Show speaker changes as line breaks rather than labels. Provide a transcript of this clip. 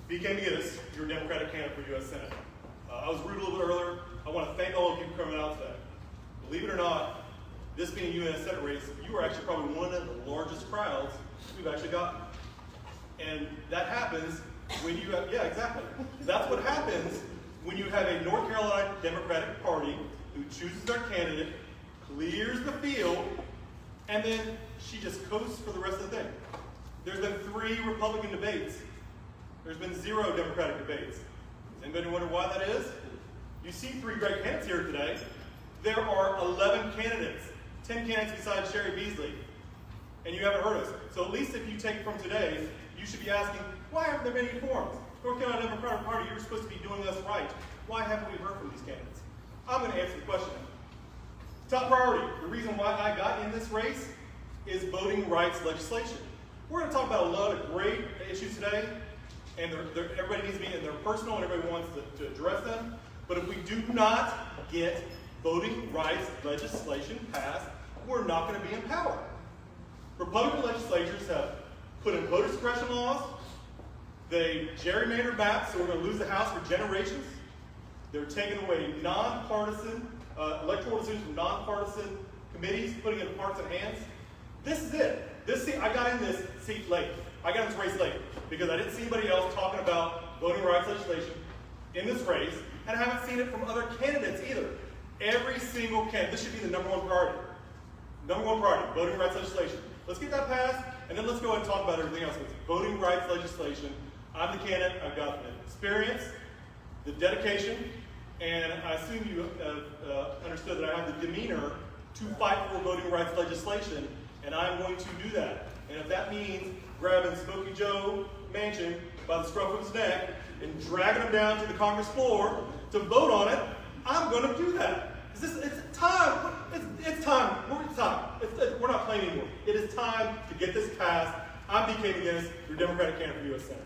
Maginnis, your Democratic candidate for U.S. Senate. I was rude a little bit earlier. I want to thank all of you for coming out today. Believe it or not, this being a U.S. Senate race, you are actually probably one of the largest crowds we've actually gotten. And that happens when you have, yeah, exactly. That's what happens when you have a North Carolina Democratic Party who chooses their candidate, clears the field, and then she just coasts for the rest of the thing. There's been 3 Republican debates. There's been 0 Democratic debates. Does anybody wonder why that is? You see 3 great candidates here today. There are 11 candidates, 10 candidates besides Sherry Beasley, and you haven't heard us. So at least if you take from today, you should be asking, why haven't there been any forums? North Carolina Democratic Party, you're supposed to be doing us right. Why haven't we heard from these candidates? I'm going to answer the question. Top priority, the reason why I got in this race is voting rights legislation. We're going to talk about a lot of great issues today, and everybody needs to be in their personal, and everybody wants to address them. But if we do not get voting rights legislation passed, we're not going to be in power. Republican legislatures have put in voter suppression laws. They gerrymandered maps, so we're going to lose the House for generations. They're taking away nonpartisan electoral decisions from nonpartisan committees, putting it in partisan hands. This is it. This seat, I got in this seat late. I got in this race late because I didn't see anybody else talking about voting rights legislation in this race, and I haven't seen it from other candidates either. Every single candidate, this should be the number one priority. Number one priority, voting rights legislation. Let's get that passed, and then let's go ahead and talk about everything else. It's voting rights legislation. I'm the candidate. I've got the experience, the dedication, and I assume you have understood that I have the demeanor to fight for voting rights legislation, and I'm going to do that. And if that means grabbing Smokey Joe Manchin by the scruff of his neck and dragging him down to the Congress floor to vote on it, I'm going to do that. It's time. It's time. We're not playing anymore. It is time to get this passed. I'm DK Maginnis, your Democratic candidate for U.S. Senate.